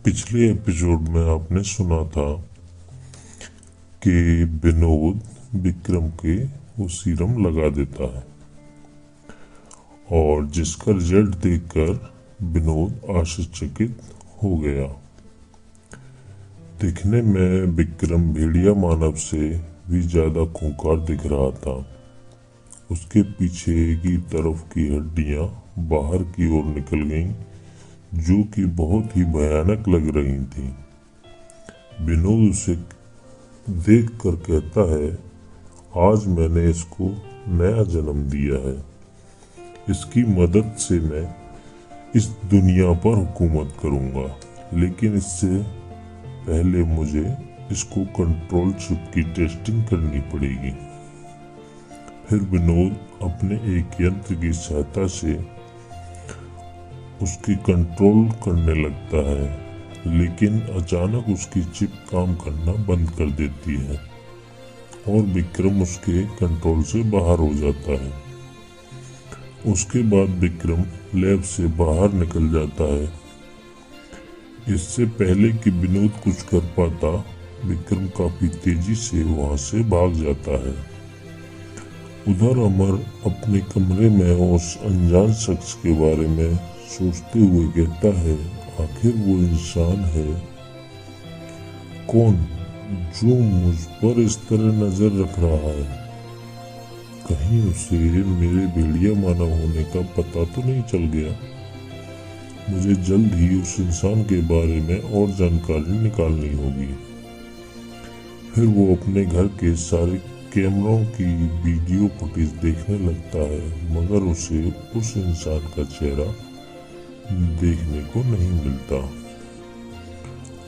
पिछले एपिसोड में आपने सुना था कि विनोद विक्रम के वो सीरम लगा देता है और जिसका रिजल्ट देखकर विनोद आश्चर्यचकित हो गया। दिखने में विक्रम भेड़िया मानव से भी ज्यादा खूंखार दिख रहा था। उसके पीछे की तरफ की हड्डियां बाहर की ओर निकल गईं, जो कि बहुत ही भयानक लग रही थी। विनोद उसे देख कर कहता है, आज मैंने इसको नया जन्म दिया है। इसकी मदद से मैं इस दुनिया पर हुकूमत करूंगा, लेकिन इससे पहले मुझे इसको कंट्रोल चिप की टेस्टिंग करनी पड़ेगी। फिर विनोद अपने एक यंत्र की सहायता से उसकी कंट्रोल करने लगता है, लेकिन अचानक उसकी चिप काम करना बंद कर देती है और विक्रम उसके कंट्रोल से बाहर हो जाता है। उसके बाद विक्रम लैब से बाहर निकल जाता है। इससे पहले कि विनोद कुछ कर पाता, विक्रम काफी तेजी से वहां से भाग जाता है। उधर अमर अपने कमरे में उस अनजान शख्स के बारे में सोचते हुए कहता है, आखिर वो इंसान है कौन जो मुझ पर इस तरह नजर रख रहा है? कहीं उसे मेरे भेड़िया मानव होने का पता तो नहीं चल गया? मुझे जल्द ही उस इंसान के बारे में और जानकारी निकालनी होगी। फिर वो अपने घर के सारे कैमरों की वीडियो फुटेज देखने लगता है, मगर उसे उस इंसान का चेहरा देखने को नहीं मिलता।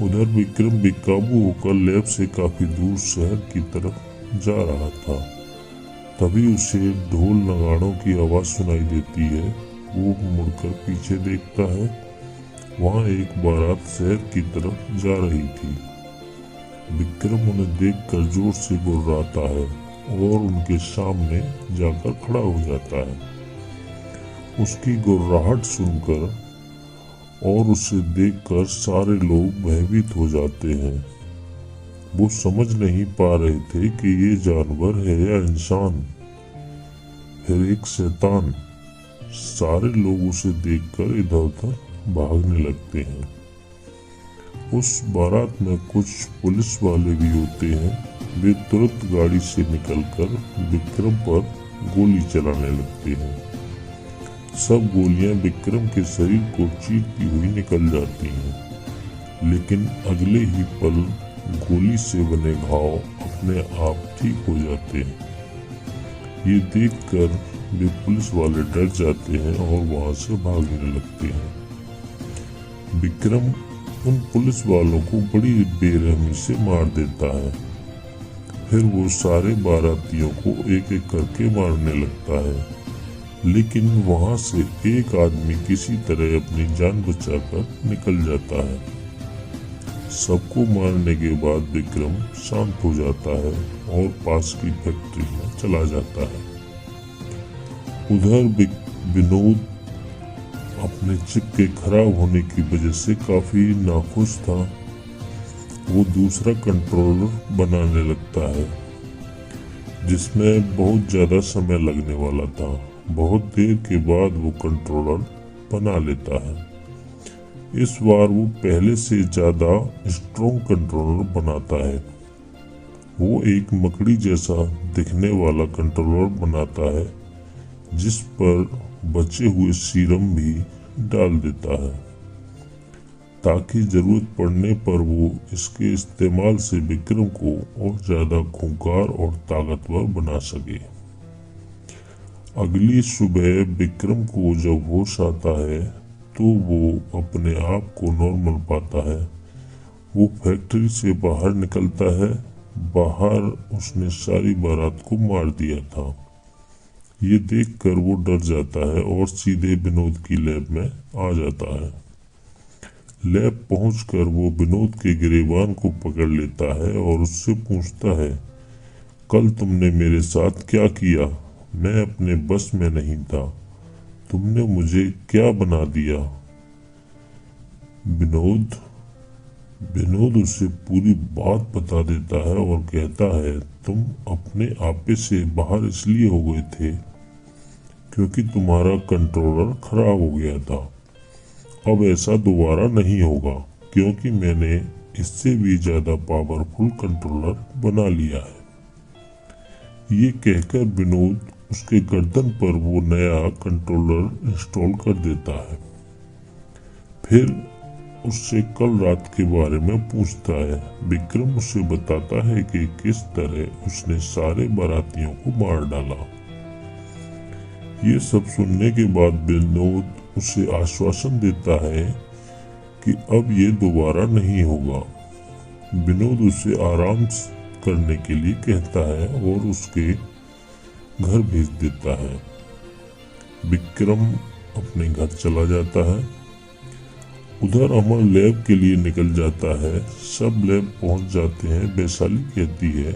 उधर विक्रम बेकाबू होकर लैब से काफी दूर शहर की तरफ जा रहा था। तभी उसे ढोल नगाड़ों की आवाज सुनाई देती है। वो मुड़कर पीछे देखता है, वहां एक बारात शहर की तरफ जा रही थी। विक्रम उन्हें देखकर जोर से गुर्राता है और उनके सामने जाकर खड़ा हो जाता है। उसकी गुर्राहट सुनकर और उसे देखकर सारे लोग भयभीत हो जाते हैं। वो समझ नहीं पा रहे थे कि ये जानवर है या इंसान, फिर एक शैतान। सारे लोग उसे देखकर इधर उधर भागने लगते हैं। उस बारात में कुछ पुलिस वाले भी होते हैं। वे तुरंत गाड़ी से निकलकर विक्रम पर गोली चलाने लगते हैं। सब गोलियां विक्रम के शरीर को चीरती हुई निकल जाती हैं, लेकिन अगले ही पल गोली से बने घाव अपने आप ठीक हो जाते हैं। ये देखकर वे पुलिस वाले डर जाते हैं और वहां से भागने लगते हैं। विक्रम उन पुलिस वालों को बड़ी बेरहमी से मार देता है। फिर वो सारे बारातियों को एक एक करके मारने लगता है, लेकिन वहां से एक आदमी किसी तरह अपनी जान बचाकर निकल जाता है। सबको मारने के बाद विक्रम शांत हो जाता है और पास की फैक्ट्री में चला जाता है। उधर विनोद अपने चिप के खराब होने की वजह से काफी नाखुश था। वो दूसरा कंट्रोलर बनाने लगता है, जिसमें बहुत ज्यादा समय लगने वाला था। बहुत देर के बाद वो कंट्रोलर बना लेता है। इस बार वो पहले से ज्यादा स्ट्रॉन्ग कंट्रोलर बनाता है। वो एक मकड़ी जैसा दिखने वाला कंट्रोलर बनाता है, जिस पर बचे हुए सीरम भी डाल देता है, ताकि जरूरत पड़ने पर वो इसके इस्तेमाल से विक्रम को और ज्यादा खूंखार और ताकतवर बना सके। अगली सुबह विक्रम को जब होश आता है तो वो अपने आप को नॉर्मल पाता है। वो फैक्ट्री से बाहर निकलता है। बाहर उसने सारी बारात को मार दिया था। ये देखकर वो डर जाता है और सीधे विनोद की लैब में आ जाता है। लैब पहुंचकर वो विनोद के गिरेबान को पकड़ लेता है और उससे पूछता है, कल तुमने मेरे साथ क्या किया? मैं अपने बस में नहीं था। तुमने मुझे क्या बना दिया? विनोद विनोद उसे पूरी बात बता देता है और कहता है, तुम अपने आपे से बाहर इसलिए हो गए थे क्योंकि तुम्हारा कंट्रोलर खराब हो गया था। अब ऐसा दोबारा नहीं होगा क्योंकि मैंने इससे भी ज्यादा पावरफुल कंट्रोलर बना लिया है। ये कहकर विनोद उसके गर्दन पर वो नया कंट्रोलर इंस्टॉल कर देता है। फिर उससे कल रात के बारे में पूछता है। विक्रम उसे बताता है कि किस तरह उसने सारे बारातियों को मार डाला। ये सब सुनने के बाद विनोद उसे आश्वासन देता है कि अब ये दोबारा नहीं होगा। विनोद उसे आराम करने के लिए कहता है और उसके घर भेज देता है। विक्रम अपने घर चला जाता है। उधर अमर लैब के लिए निकल जाता है। सब लैब पहुंच जाते हैं। वैशाली कहती है,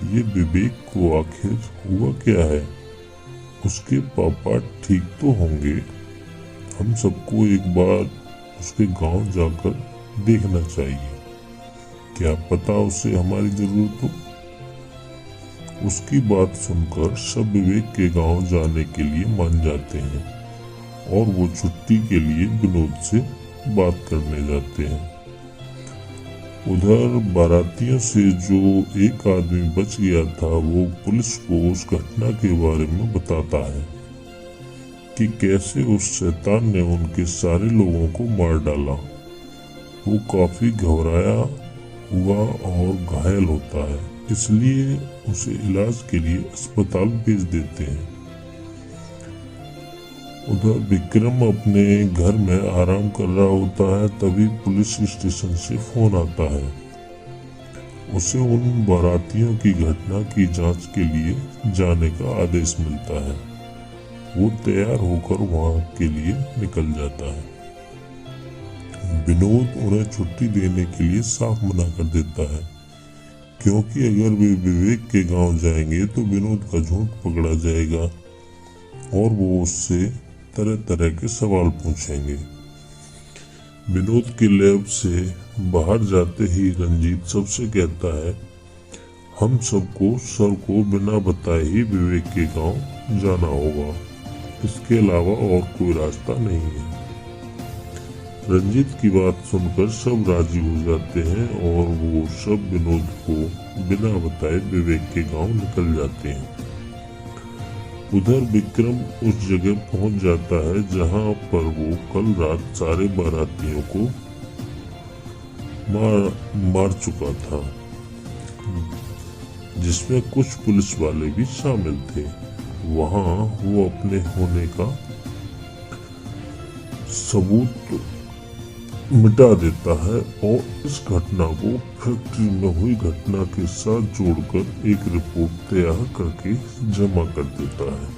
ये विवेक को आखिर हुआ क्या है? उसके पापा ठीक तो होंगे? हम सबको एक बार उसके गांव जाकर देखना चाहिए। क्या पता उसे हमारी जरूरत हो। उसकी बात सुनकर सब विवेक के गांव जाने के लिए मान जाते हैं और वो छुट्टी के लिए विनोद से बात करने जाते हैं। उधर बारातियों से जो एक आदमी बच गया था वो पुलिस को उस घटना के बारे में बताता है कि कैसे उस शैतान ने उनके सारे लोगों को मार डाला। वो काफी घबराया हुआ और घायल होता है, इसलिए उसे इलाज के लिए अस्पताल भेज देते हैं। उधर विक्रम अपने घर में आराम कर रहा होता है, तभी पुलिस स्टेशन से फोन आता है। उसे उन बारातियों की घटना की जांच के लिए जाने का आदेश मिलता है। वो तैयार होकर वहां के लिए निकल जाता है। विनोद उन्हें छुट्टी देने के लिए साफ मना कर देता है क्योंकि अगर वे विवेक के गांव जाएंगे तो विनोद का झूठ पकड़ा जाएगा और वो उससे तरह तरह के सवाल पूछेंगे। विनोद की लैब से बाहर जाते ही रंजीत सबसे कहता है, हम सबको सर को बिना बताए ही विवेक के गांव जाना होगा। इसके अलावा और कोई रास्ता नहीं है। रंजीत की बात सुनकर सब राजी हो जाते हैं और वो सब विनोद को बिना बताए विवेक के गांव निकल जाते हैं। उधर विक्रम उस जगह पहुंच जाता है जहां पर वो कल रात सारे बारातियों को मार चुका था, जिसमें कुछ पुलिस वाले भी शामिल थे। वहां वो अपने होने का सबूत मिटा देता है और इस घटना को फैक्ट्री में हुई घटना के साथ जोड़कर एक रिपोर्ट तैयार करके जमा कर देता है।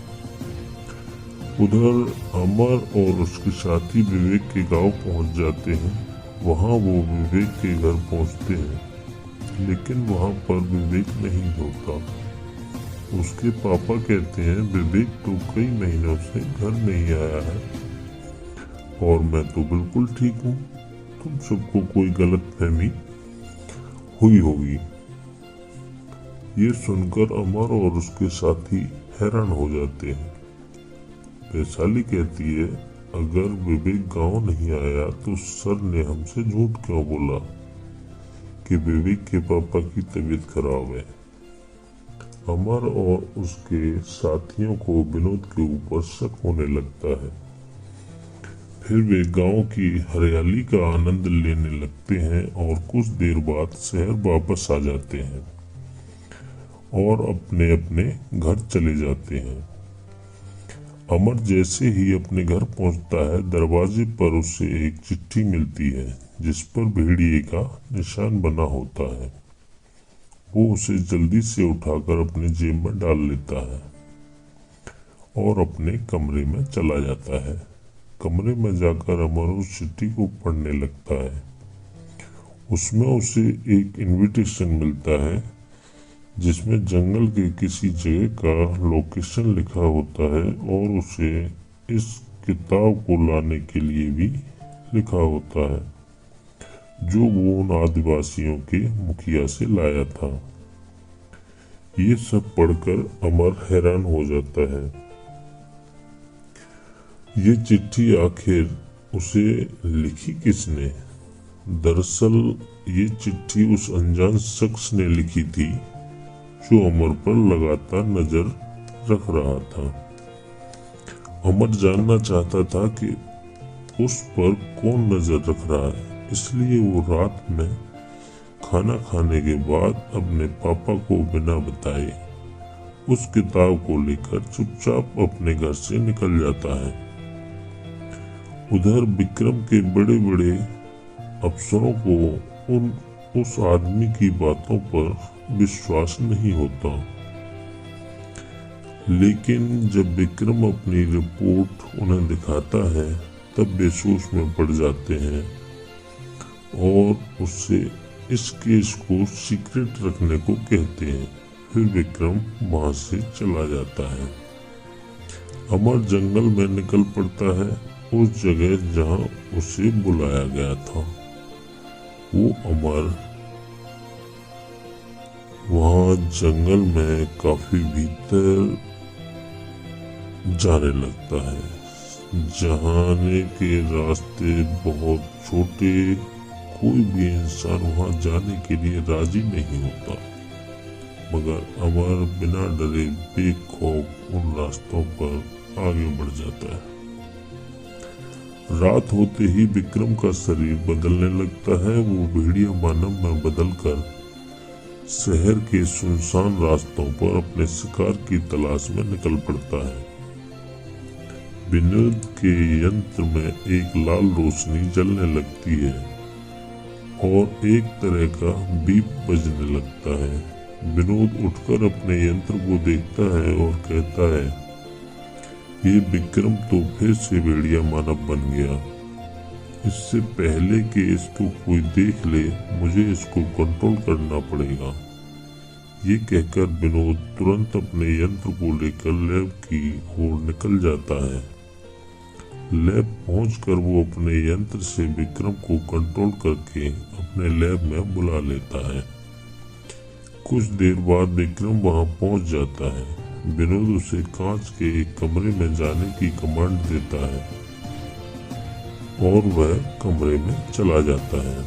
उधर अमर और उसके साथी विवेक के गांव पहुंच जाते हैं। वहां वो विवेक के घर पहुंचते हैं, लेकिन वहां पर विवेक नहीं होता। उसके पापा कहते हैं, विवेक तो कई महीनों से घर नहीं आया है और मैं तो बिल्कुल ठीक हूँ। तुम सबको कोई गलतफहमी हुई होगी। ये सुनकर अमर और उसके साथी हैरान हो जाते हैं। वैशाली कहती है, अगर विवेक गांव नहीं आया तो सर ने हमसे झूठ क्यों बोला कि विवेक के पापा की तबीयत खराब है। अमर और उसके साथियों को विनोद के ऊपर शक होने लगता है। फिर वे गांव की हरियाली का आनंद लेने लगते हैं और कुछ देर बाद शहर वापस आ जाते हैं और अपने अपने घर चले जाते हैं। अमर जैसे ही अपने घर पहुंचता है, दरवाजे पर उसे एक चिट्ठी मिलती है जिस पर भेड़िए का निशान बना होता है। वो उसे जल्दी से उठाकर अपने जेब में डाल लेता है और अपने कमरे में चला जाता है। कमरे में जाकर अमर उस चिट्ठी को पढ़ने लगता है। उसमें उसे एक इनविटेशन मिलता है जिसमें जंगल के किसी जगह का लोकेशन लिखा होता है और उसे इस किताब को लाने के लिए भी लिखा होता है। जो वो उन आदिवासियों के मुखिया से लाया था। ये सब पढ़कर अमर हैरान हो जाता है। ये चिट्ठी आखिर उसे लिखी किसने? दरअसल ये चिट्ठी उस अनजान शख्स ने लिखी थी जो अमर पर लगातार नजर रख रहा था। अमर जानना चाहता था कि उस पर कौन नजर रख रहा है, इसलिए वो रात में खाना खाने के बाद अपने पापा को बिना बताए उस किताब को लेकर चुपचाप अपने घर से निकल जाता है। उधर विक्रम के बड़े बड़े अफसरों को उस आदमी की बातों पर विश्वास नहीं होता, लेकिन जब विक्रम अपनी रिपोर्ट उन्हें दिखाता है तब बेहोश में पड़ जाते हैं और उससे इस केस को सीक्रेट रखने को कहते हैं। फिर विक्रम वहां से चला जाता है। अमर जंगल में निकल पड़ता है, उस जगह जहां उसे बुलाया गया था। वो अमर वहां जंगल में काफी भीतर जाने लगता है। जाने के रास्ते बहुत छोटे, कोई भी इंसान वहां जाने के लिए राजी नहीं होता, मगर अमर बिना डरे बेखौफ उन रास्तों पर आगे बढ़ जाता है। रात होते ही विक्रम का शरीर बदलने लगता है। वो भेड़िया मानव में बदलकर शहर के सुनसान रास्तों पर अपने शिकार की तलाश में निकल पड़ता है। विनोद के यंत्र में एक लाल रोशनी जलने लगती है और एक तरह का बीप बजने लगता है। विनोद उठकर अपने यंत्र को देखता है और कहता है, ये विक्रम तो फिर से भेड़िया मानव बन गया। इससे पहले कि इसको कोई देख ले, मुझे इसको कंट्रोल करना पड़ेगा। ये कहकर विनोद तुरंत अपने यंत्र को लेकर लैब की ओर निकल जाता है। लैब पहुंचकर वो अपने यंत्र से विक्रम को कंट्रोल करके अपने लैब में बुला लेता है। कुछ देर बाद विक्रम वहां पहुंच जाता है। विनोद उसे कांच के एक कमरे में जाने की कमांड देता है और वह कमरे में चला जाता है।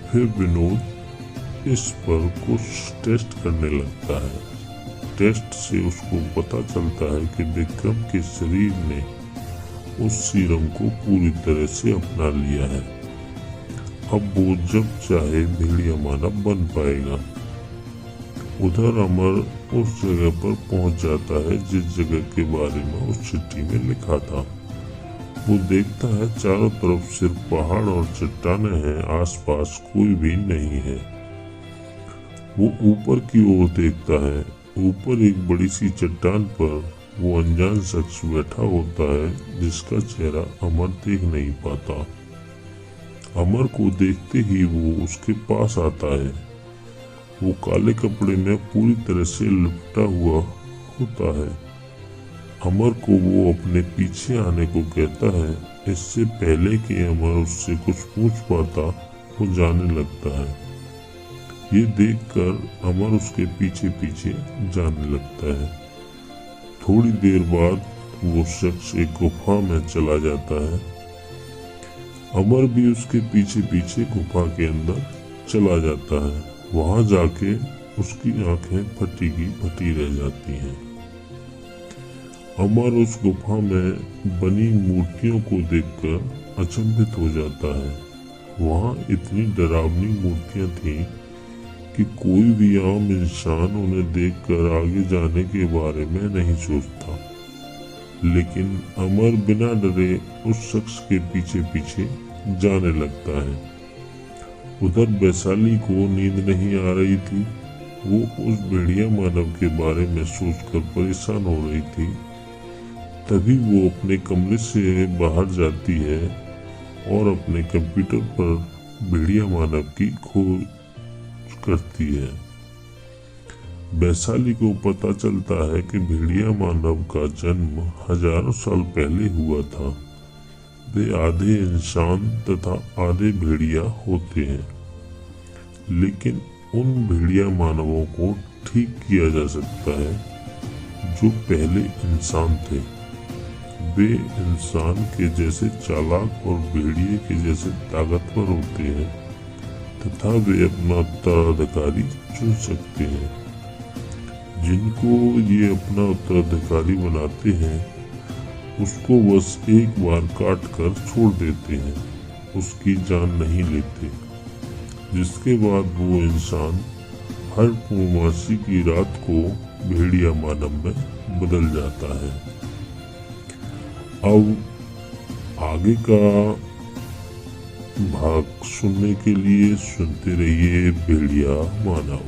फिर विनोद इस पर कुछ टेस्ट करने लगता है। टेस्ट से उसको पता चलता है कि विक्रम के शरीर ने उस सीरम को पूरी तरह से अपना लिया है। अब वो जब चाहे भेड़िया मानव बन पाएगा। उधर अमर उस जगह पर पहुंच जाता है जिस जगह के बारे में उस चिट्ठी में लिखा था। वो देखता है चारों तरफ सिर्फ पहाड़ और चट्टानें हैं, आसपास कोई भी नहीं है। वो ऊपर की ओर देखता है। ऊपर एक बड़ी सी चट्टान पर वो अनजान शख्स बैठा होता है जिसका चेहरा अमर देख नहीं पाता। अमर को देखते ही वो उसके पास आता है। वो काले कपड़े में पूरी तरह से लिपटा हुआ होता है। अमर को वो अपने पीछे आने को कहता है। इससे पहले कि अमर उससे कुछ पूछ पाता, वो जाने लगता है। ये देखकर अमर उसके पीछे पीछे जाने लगता है। थोड़ी देर बाद वो शख्स एक गुफा में चला जाता है। अमर भी उसके पीछे पीछे गुफा के अंदर चला जाता है। वहां जाके उसकी आंखें फटी की फटी रह जाती हैं। अमर उस गुफा में बनी मूर्तियों को देखकर अचंभित हो जाता है। वहां इतनी डरावनी मूर्तियां थीं कि कोई भी आम इंसान उन्हें देखकर आगे जाने के बारे में नहीं सोचता, लेकिन अमर बिना डरे उस शख्स के पीछे पीछे जाने लगता है। उधर वैशाली को नींद नहीं आ रही थी। वो उस भेड़िया मानव के बारे में सोचकर परेशान हो रही थी। तभी वो अपने कमरे से बाहर जाती है और अपने कंप्यूटर पर भेड़िया मानव की खोज करती है। वैशाली को पता चलता है कि भेड़िया मानव का जन्म हजारों साल पहले हुआ था। वे आधे इंसान तथा आधे भेड़िया होते हैं, लेकिन उन भेड़िया मानवों को ठीक किया जा सकता है जो पहले इंसान थे। वे इंसान के जैसे चालाक और भेड़िए के जैसे ताकतवर होते हैं तथा वे अपना उत्तराधिकारी चुन सकते हैं। जिनको ये अपना उत्तराधिकारी बनाते हैं उसको बस एक बार काट कर छोड़ देते हैं, उसकी जान नहीं लेते, जिसके बाद वो इंसान हर पूर्णमासी की रात को भेड़िया मानव में बदल जाता है। अब आगे का भाग सुनने के लिए सुनते रहिए भेड़िया मानव।